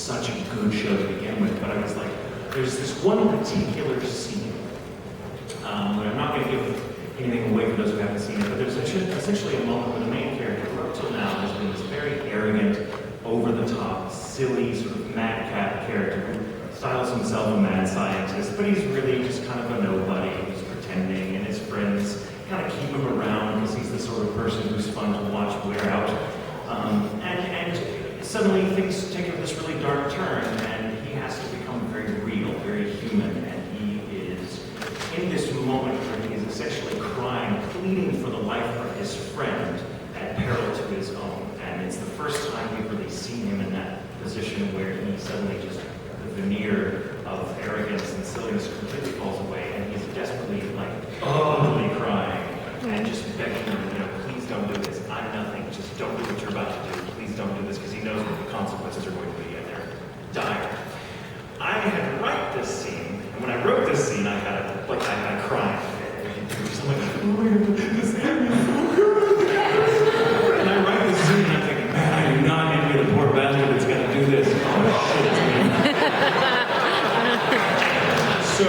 such a good show to begin with, but I was like, there's this one particular scene, where I'm not going to give anything away for those who haven't seen it, but there's essentially a moment where the main character, who up till now has been this very arrogant, over-the-top, silly, sort of madcap character who styles himself a mad scientist, but he's really just kind of a nobody who's pretending, and his friends kind of keep him around because he's the sort of person who's fun to watch wear out. And suddenly things take this really dark turn, and he has to become very real, very human, and he is in this moment where he is essentially crying, pleading for the life of his friend at peril to his own. And it's the first time we've really seen him in that position where he suddenly just, the veneer of arrogance and silliness completely falls away, and he's desperately, like, ugly crying, and just begging him, please don't do this. I'm nothing. Just don't do what you're about to do. Please don't do this, because he knows what the consequences are going to be, and they're dire. I had to write this scene, and when I wrote this scene, I had crying. So I'm like, oh, this area is so good. And I write this scene, and I'm thinking, man, I do not envy the poor bastard that's got to do this. Oh, shit. So,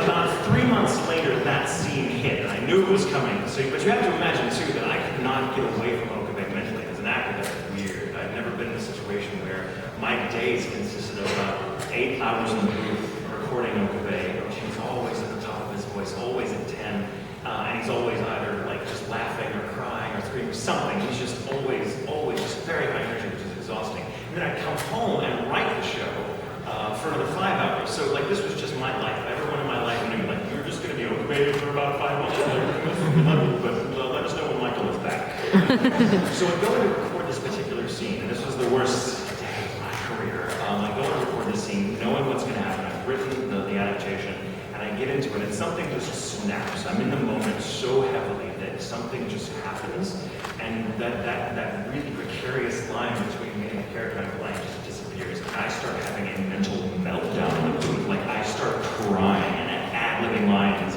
about 3 months later, that scene hit, and I knew it was coming. But you have to imagine, too, that I could not get away from Okabe mentally. As an actor, that's weird. I've never been in a situation where my days consisted of about 8 hours in the booth recording Okabe, and she's always at the top of his voice, always at 10, and he's always either like just laughing or crying or screaming, something. He's just always just very high energy, which is exhausting. And then I'd come home and write the show for another 5 hours. So like this was just my life. Everyone in my life knew like you're just going to be Okabe for about 5 months, but let us know when Michael is back. So I go to record this particular scene, and this was the worst day of my career. I go to record this scene, knowing what's going to happen. I've written the adaptation, and I get into it, and something just snaps. I'm in the moment so heavily that something just happens, and that really precarious line between me and the character I'm playing just disappears. And I start having a mental meltdown in the booth. Like I start crying and ad-libbing lines,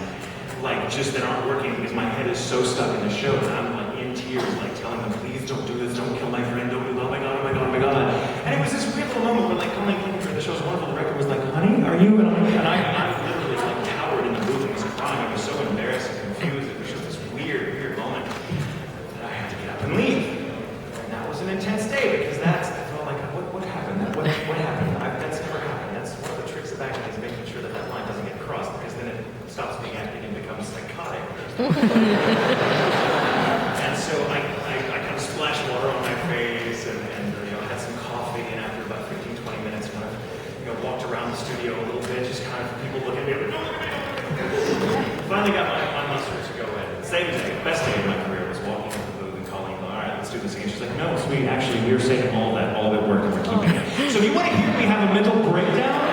like just that aren't working because my head is so stuck in the show that I'm like in tears, like telling them, please don't do this, don't kill my friend, don't do this, oh my god, oh my god, oh my god. And it was this weird little moment where like, I'm like looking for the show's wonderful, the director was like, honey, are you? And I literally like cowered in the booth and was crying. I was so embarrassed and confused. It was just this weird moment that I had to get up and leave. And that was an intense day because I felt like, what happened? What happened? That's never happened. That's one of the tricks of acting is making sure that line doesn't get crossed because then it stops being acting and becomes psychotic. And so I kind of splashed water on my face and had some coffee, and after about 15-20 minutes kind of walked around the studio a little bit, just kind of people looking at me like, finally got my muster to go in. Same day, best day of my career was walking into the booth and calling, all right, let's do this again. She's like, no, sweet, actually we were saving all of it worked and we're keeping it. So if you want to hear me have a mental breakdown,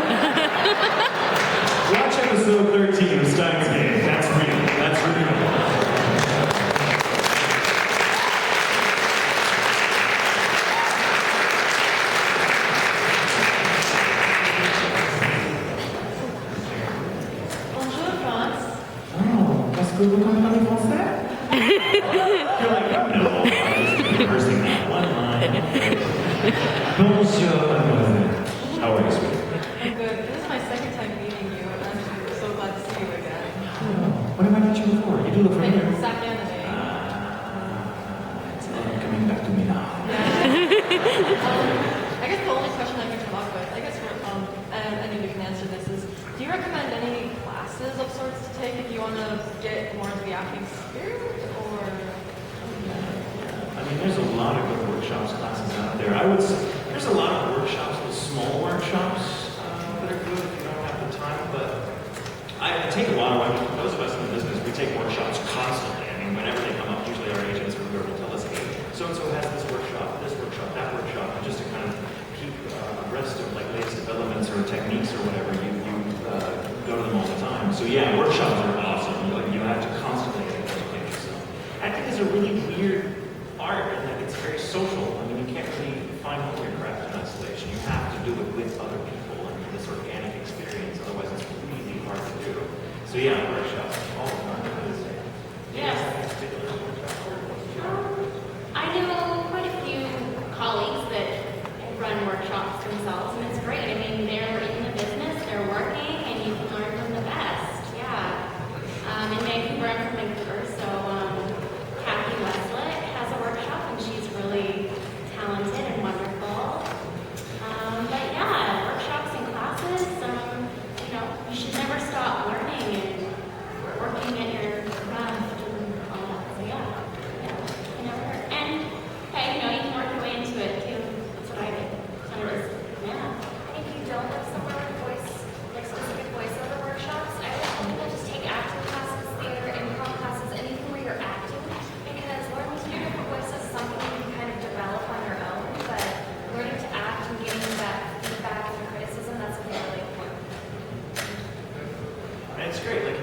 watch episode 13 of Stein's Game. That's real. That's real. Vous comprenez français? You're like, no, I'm just rehearsing that one line. Bonjour, mademoiselle. How are you, sweetie? I'm good. This is my second time meeting you, and I'm so glad to see you again. Oh, what have I met you before? You do look familiar. Sat down today. It's all coming back to me now. I guess the only question I can come up with, I guess and you can answer this, is do you recommend any classes of sorts to take if you want to get more into the acting spirit, or? I mean, there's a lot of good workshops, classes out there. I would say there's a lot of workshops, with small workshops that are good if you don't have the time, but I take a lot of, those of us in the business, we take workshops constantly. I mean, whenever they come up, usually our agents or whoever will tell us, hey, so-and-so has this workshop, that workshop, and just to kind of keep abreast of like latest developments or techniques or whatever, you go to them all the time. So yeah, workshops are awesome. You have to constantly educate yourself. Acting is a really weird art, and like it's very social. I mean, you can't really find home your craft in isolation. You have to do it with other people and this organic experience. Otherwise, it's really hard to do. So yeah, workshops all the time. Yes. I know quite a few colleagues that run workshops themselves. themselves, and it's great. I mean, they're in the business, they're working, and you can learn from the best. Yeah. In Vancouver, I'm from Vancouver, so Kathy Westlick has a workshop, and she's really talented and wonderful. But yeah, workshops and classes, you should never stop learning and working at your craft and all that. So yeah, you never hurt. And hey, you can work your way into it too. That's what I did. Kind of just, yeah. And if you don't have somewhere with specific voiceover workshops, I would tell people just take acting classes, theater, improv classes, anything where you're acting, because learning to do different voices is something you can kind of develop on your own, but learning to act and getting that feedback and criticism, that's really important. And it's great, like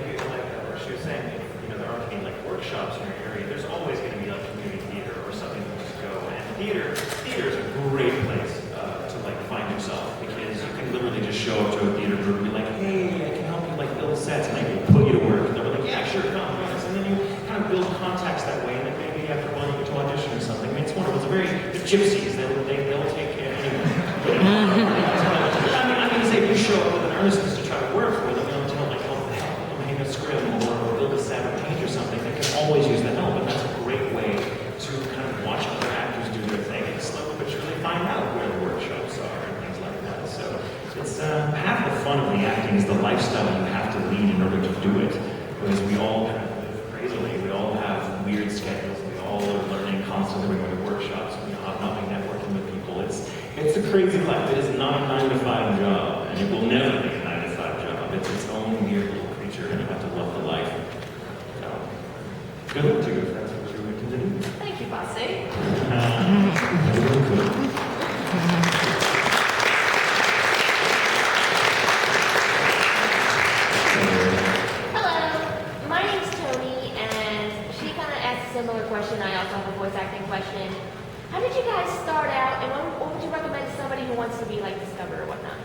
what she was saying, if there aren't any workshops in your area, there's always going to be community theater or something to go. And theater is a great place to find yourself, because you can literally just show up to a theater group and be like, hey, I can help you build sets, and they will put you to work. And they're like, yeah, sure, come, yes. And then you kind of build contacts that way, and then maybe after a while you get to audition or something. I mean, it's wonderful. It's they're gypsies. They'll take care of anyone. I mean, say if you show up with an earnestness to try to work with them, to help them hang a script or build a set or paint or something, they can always use that help. And that's a great way to kind of watch other actors do their thing and slowly but surely find out where the workshops are and things like that. So it's half the fun of the acting is the lifestyle you have to lead in order to do it. Because we all kind of live crazily. We all have weird schedules. We all are learning constantly. We're going to workshops. Hobnobbing, networking with people. It's a crazy life. It is not a 9-to-5 job, and it will never be a 9-to-5 job. It's its own weird little creature, and you have to love the life. So, good luck to you if that's what you're looking to do. Thank you, Bossy. Hello, my name's Tony, and she kind of asked a similar question. I also have a voice acting question. How did you guys start out, and what would you recommend to somebody who wants to be Discover or whatnot?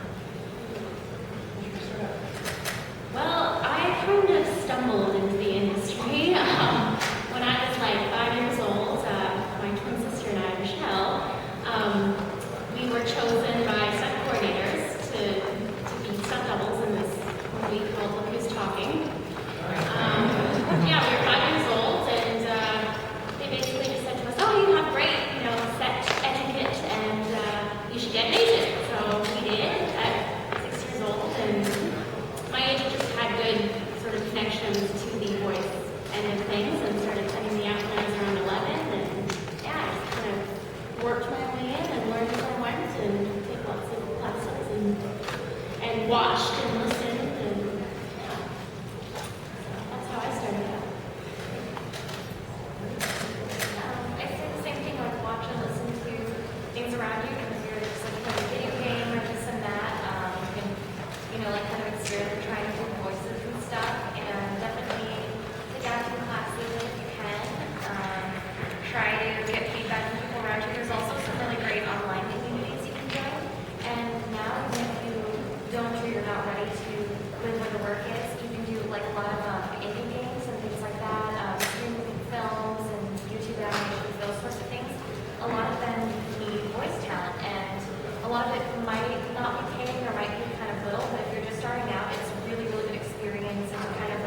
Well, I kind of stumbled into the industry when I was 5 years old. My twin sister and I, Michelle, we were chosen by stunt coordinators to be stunt doubles in this movie called Look Who's Talking. Yeah, we were 5 years old, and they basically just said to us, "Oh, you have great, set etiquette, and you should get an agent." So we did at 6 years old, and my agent just had good sort of connections to the voice end of things, and started sending me out when I was around 11, and yeah, I just kind of worked my way in and learned as I went, and took lots of classes, and watched and listened, and yeah, so that's how I started out. I say the same thing, watch and listen to things around you, because you're just playing a video game or this and that. You can, kind of experiment trying different voices and stuff, and definitely take acting classes if you can. Try to get feedback from people around you. There's also some really great online communities you can join. And now, even if you don't feel you're not ready to live where the work is, you can do a lot of indie games and things like that, streaming films and YouTube animations, those sorts of things. A lot of them need voice talent, and a lot of it might not be paying or might be kind of little, but if you're just starting out, it's a really, really good experience, and kind of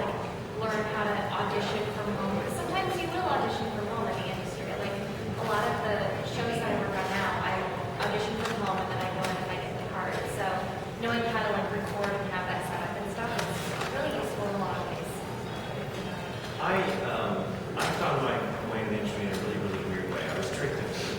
learn how to audition from home. Because sometimes you will audition from home in the industry. A lot of the shows that I work on now, I audition from home and then I go in and I get the part. So knowing how to record and have that set up and stuff is really useful in a lot of ways. I found my way in the industry in a really, really weird way. I was tricked into it.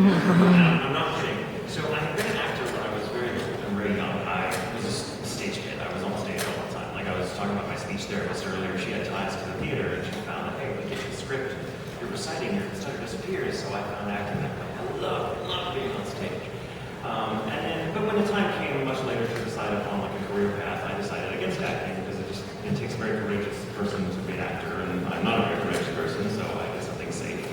I'm not kidding. So I had been an actor when I was very young. I was a stage kid. I was on stage all the time. I was talking about my speech therapist earlier. She had ties to the theater, and she found that, hey, we get you a script, you're reciting, your stutter disappears. So I found acting that way. I love being on stage. But when the time came much later to decide upon a career path, I decided against acting, because it takes a very courageous person to be an actor, and I'm not a very courageous person, so I did something safe.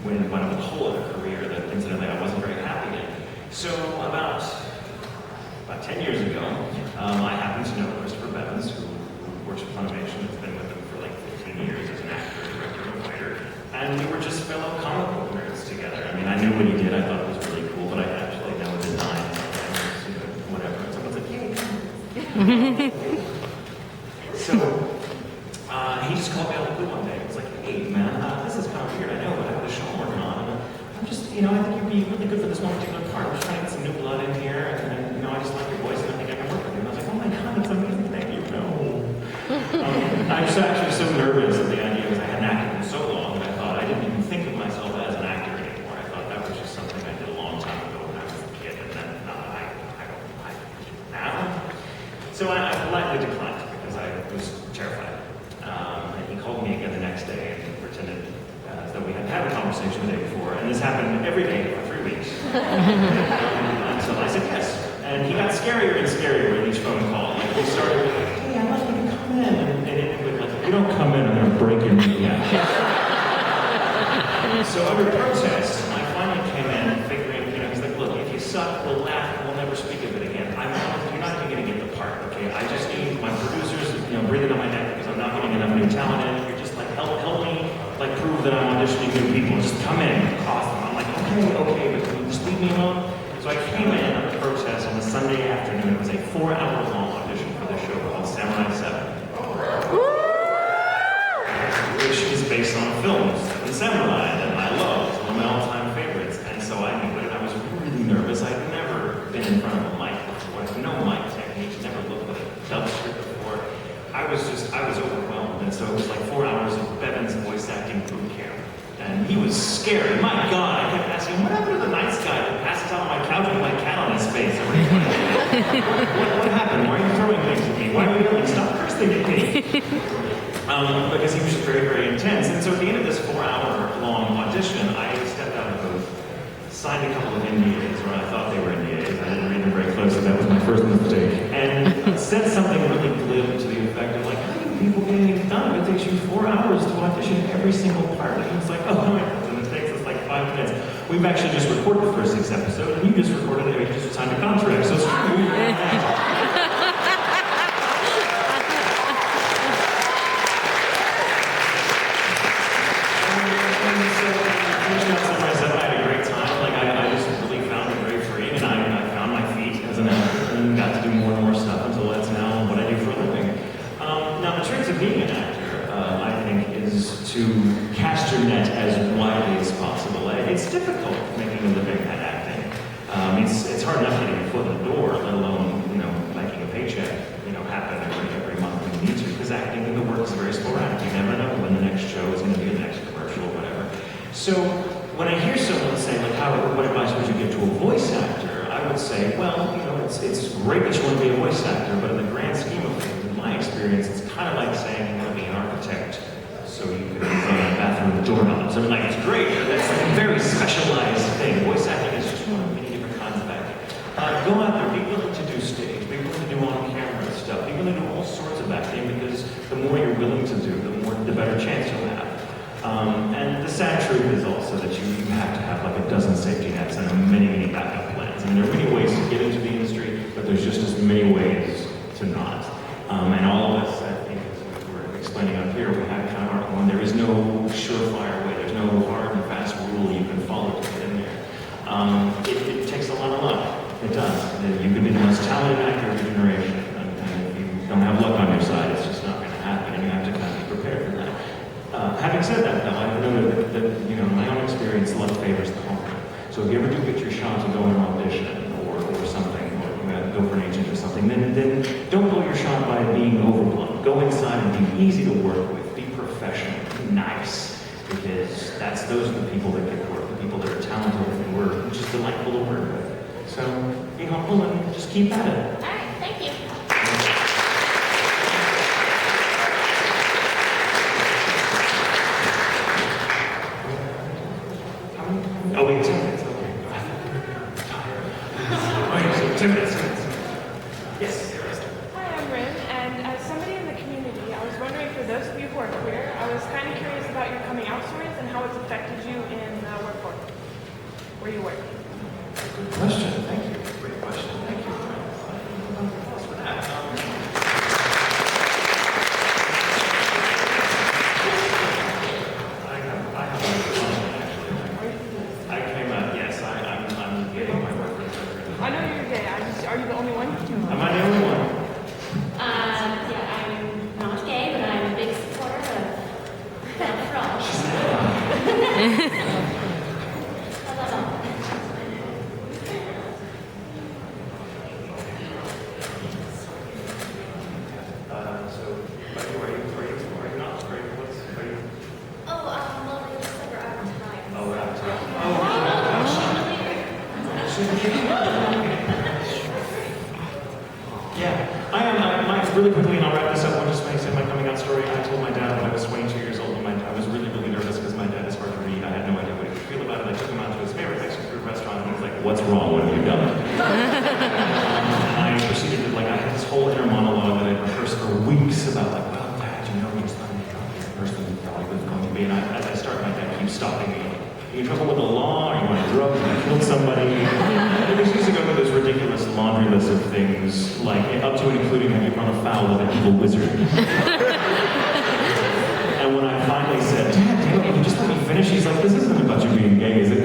Went on a whole other career that incidentally I wasn't very happy in. So about 10 years ago, I happened to know Christopher Bevins, who works for Funimation, has been with them for 15 years as an actor, director, and writer, and we were just fellow comic book nerds together. I mean, I knew what he did, I thought it was really cool, but I actually know the design and So he just called me out of the blue one day. He was like, hey, man, this is kind of weird. I know, but I have a show I'm working on. And I'm just, I think you'd be really good for this one particular part. I'm just trying to get some new blood in here. And, I just like your voice and I think I can work with you. And I was like, oh my God, that's amazing. Thank you. No. I was actually so nervous at the idea because I hadn't acted in so long that I thought I didn't even think of myself as an actor anymore. I thought that was just something I did a long time ago when I was a kid. And then I do now. So I politely declined because I was terrified. And he called me again the next day and pretended as though we had had a conversation the day before. And this happened every day for 3 weeks. Until I said yes. And he got scarier and scarier with each phone call. Like, he started with, like, hey, I'd like you to come in. And it ended with, like, if you don't come in, I'm going to break your knee out. So under protest, I finally came in figuring, he's like, look, if you suck, we'll laugh, and we'll never speak of it again. You're not even going to get the part, okay? I just need my producers, breathing on my neck because I'm not getting enough new talent in. You're just like, help me, like, prove that I'm auditioning new people. Just come in, awesome. I'm like, okay, but can you just leave me alone? So I came in under protest on a Sunday afternoon. It was a 4-hour-long audition for the show called Samurai 7. Which is based on films, Seven Samurai, that I love. It's one of my all-time favorites. And so I knew it, and I was really nervous. I'd never been in front of a mic before. I had no mic techniques, never looked at a dub script before. I was overwhelmed. And so it was like 4 hours of Bevan's voice acting boot camp. And he was scary. My God, I kept asking, what happened to the nice guy that passes out on my couch with my cat on his face every time? What happened? Why are you throwing things at me? Why are you yelling? Stop cursing at me. Because he was just very, very intense. And so at the end of this 4-hour-long audition, I stepped out of the booth, signed a couple of NDAs, or I thought they were NDAs. I didn't read them very closely. That was my first mistake. And said something really glib to the effect of, like, how do people get anything done? It takes you 4 hours to audition every single part. And it's like, oh, no, it takes us like 5 minutes. We've actually just recorded the first 6 episodes, and you just recorded it. You just signed a contract. So screw you. It's difficult making a living at acting. It's hard enough getting a foot in the door, let alone, making a paycheck, happen every month when you need to. Because acting, the work is very sporadic. You never know when the next show is going to be, the next commercial, whatever. So when I hear someone say, like, what advice would you give to a voice actor? I would say, well, it's great that you want to be a voice actor, but in the grand scheme of things, in my experience, it's kind of like saying you want to be an architect. So you could design a bathroom with doorknobs. It's great, but that's like a very specialized thing. Voice acting is just one of many different kinds of acting. Go out there, be willing to do stage, be willing to do on-camera stuff, be willing to do all sorts of acting, because the more you're willing to do, the better chance you'll have. And the sad truth is also that you have to have like a dozen safety nets and many backup plans. There are many ways to get into the industry, but there's just as many ways to not. And all of us, I think, as we were explaining up here, we have kind of our own. There is no surefire way. There's no hard and fast rule you can follow to get in there. It takes a lot of luck. It does. You can be the most talented actor of your generation, and if you don't have luck on your side, it's just not going to happen, and you have to kind of be prepared for that. Having said that, though, I know that in my own experience, luck favors the home. So if you ever do get your shot to go in an audition or something, or you go for an agent or something, then don't blow your shot by being overblown. Go inside and be easy to work with. Be professional. Be nice. Because those are the people that get work, the people that are talented and we're just delightful to work with. So be humble and just keep at it. All right, thank you. Oh, wait, 10 minutes. Okay. Wait, so 10 minutes. Yes. Hi, I'm Rin, and as somebody in the community, I was wondering, for those of you who are queer, I was kind of curious about your coming out stories and how it's affected you in the workforce, where you work. Good question. Thank you. Great question. Thank you. Thanks for that. I have a question, actually. I came out, yes, I'm gay. My work. I know you're gay. Are you the only one? Am I the only one? really quickly, and I'll wrap this up. I'll just say my coming out story. I told my dad when I was 22 years old, and I was really, really nervous because my dad is hard to read. I had no idea what he would feel about it. I took him out to his favorite Mexican food restaurant, and he was like, "What's wrong? What have you done?" And I proceeded to, I had this whole inner monologue that I'd rehearsed for weeks about, well, Dad, you know, he's not the person he thought he was going to be. And as I start, my dad keeps stopping me. Are you in trouble with the law? Are you on drugs? Have you killed somebody? And he used to go through this ridiculous laundry list of things, up to and including have you run afoul of an evil wizard. And when I finally said, Dad, damn it, will you just let me finish? He's like, this isn't about you being gay, is it?